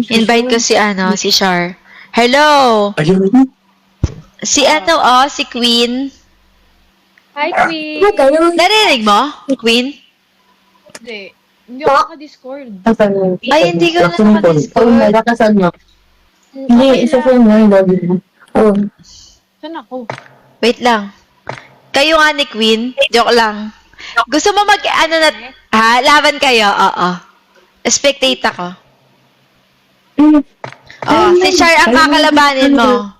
Invite ko si Char. Hello! Ayun. Si si Queen. Hi, Queen! Narinig mo, Queen? Hindi. Hindi ako naka-Discord. Ay, hindi ka na naka-Discord. Nakasan mo. Hindi, isa sa mga lobby mo. Oh. Saan ako? Wait lang. Kayo nga ni Queen? Joke lang. Gusto mo laban kayo? Oo. Spectate ako. Oh, si Char ang kakalabanin mo.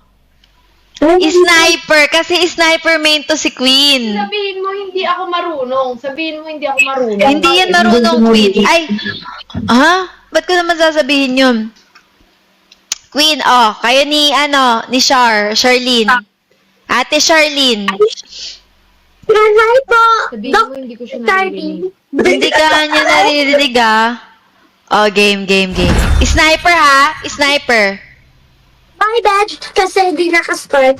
Sniper, kasi sniper main to si Queen. Sabihin mo hindi ako marunong. Hindi yan marunong, Queen. Ay, ba't ko naman sasabihin yun? Queen, kayo ni Charlene. Ate Charlene. Hi po! Sabihin mo hindi ko siya naririnig. Hindi ka niya naririnig, Oh, game. Sniper, Sniper. My bad, kasi hindi nakastart.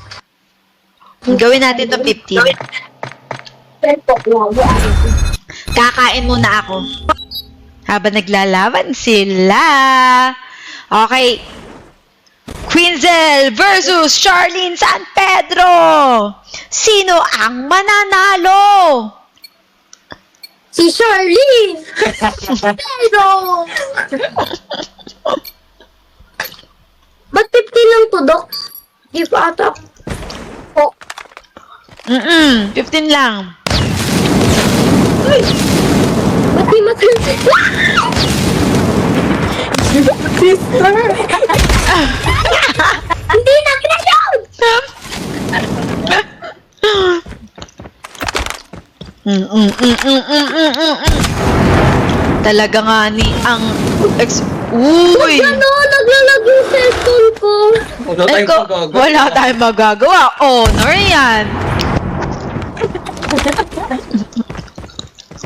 Gawin natin to 15. Kakain muna ako. Habang naglalaban sila. Okay. Quinzel versus Charlene San Pedro. Sino ang mananalo? Si Charlene! Pero... Ba't 15 lang to, Dok? Di pa ata. Oh. 15 lang. Ba't di matindi? Sister! Hindi na pinayod! Talaga nga ni ang Uy! Ano? Naglalag yung cellphone ko. Wala tayong magagawa. Honor yan.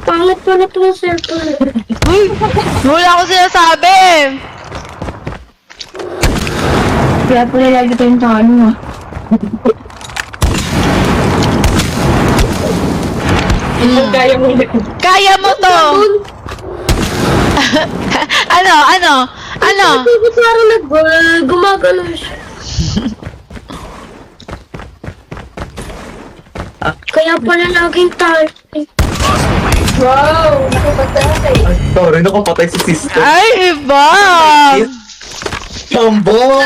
Pangit ko na yung cellphone. Uy! Wala ko sinasabi. Kaya pala lagi tayong tanong Kaya mo to. Ano? Parang gumagano siya. Kaya pala laging tayo. Wow! Nakapatay. Sorry, nakapatay si sister. Ay, iba. Combo!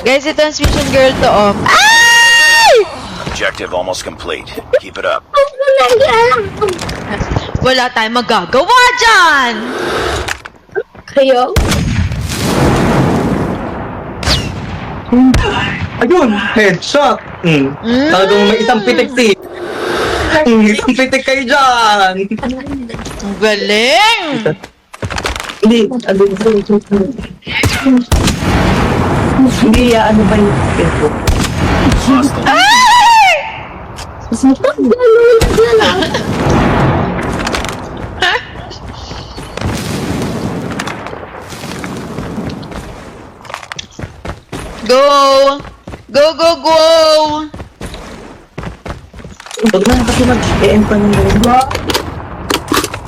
Guys, ito ang Transmission Girl to, Ay! Objective almost complete. Keep it up. Wala tayong magagawa dyan! Kaya? Ayun! Headshot! Talagang may isang pitik isang pitik kayo dyan! Ang galing! Hindi, hindi, ano ba yung Facebook? Ay! Go! Go! Huwag na kasi mag-EM pa ng room.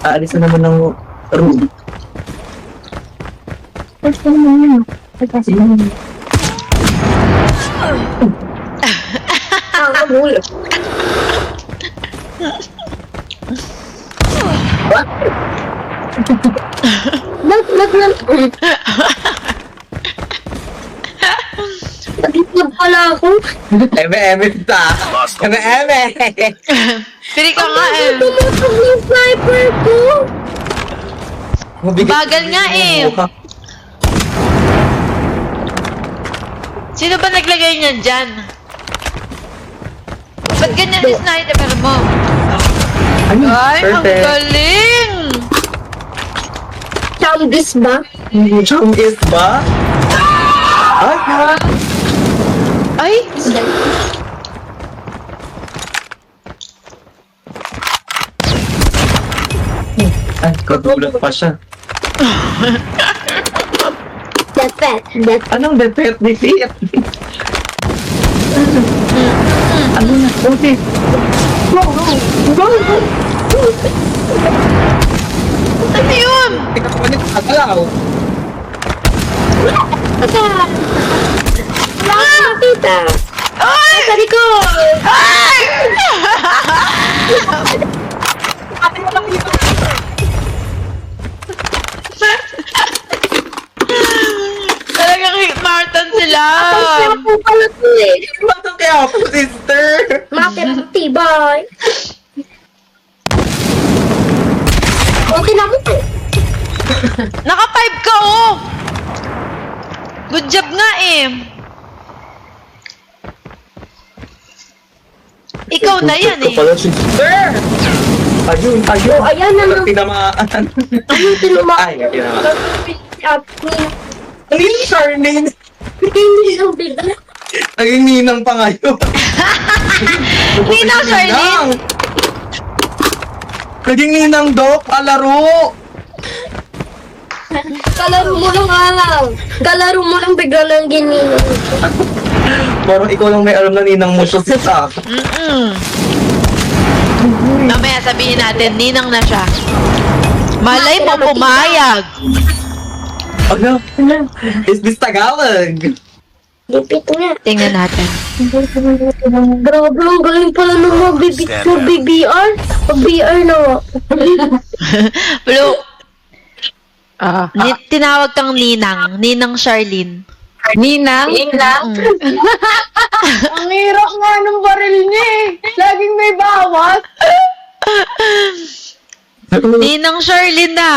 Aalis na naman ng room. First time mo yun. Kasi yun. Nakakabulot. Nag-itlog pala ako. Eme ta! Eme! Pili ka nga eh. Tumatak yung sniper ko. Bagal nga eh. Sino ba naglagay niyan dyan? Ba't ganyan yung sniper mo? Ay, ang Perfect. galing! Chambis ba? Chungus ba? Ay! Ay! Ay, kagulat pa siya. Defet. Anong defeat? Ano na? Okay. Ano yun? Ikaw pa nito kagalaw. Wala ka nakita. Ay! Sa likod. Ay! Talagang hit-marathon sila. Kaya po pala to eh. Bakit kaya ako, sister? Makit tibay. O, tinamot eh. Naka-5 ka, oh! Good job nga eh. Ikaw na yan Ito eh. pala, sister! Ayun, ayun. O, ayan na Walang naman. tinamaan. Ayun, tinumaan. Ay, tinamaan. At Naging Charlene. hindi lang bigla. Naging ninang pa ngayon. Ninang Charlene? Naging ninang, Dok. Alaro. Kalaro mo lang alam. Kalaro mo lang bigla lang ginino. Parang ikaw lang may alam na ninang mo siya sa Mamaya sabihin natin, ninang na siya. Malay mo pumayag. Ano? Is this Tagalog? Lipit nga. Tingnan natin. Grabe, ang galing pala nung mag-BBR. Mag-BR na nga. Blue. Tinawag kang Ninang. Ninang Charlene. Ninang? Ang hirap nga ng baril niya eh. Laging may bawas. Ninang Charlene na.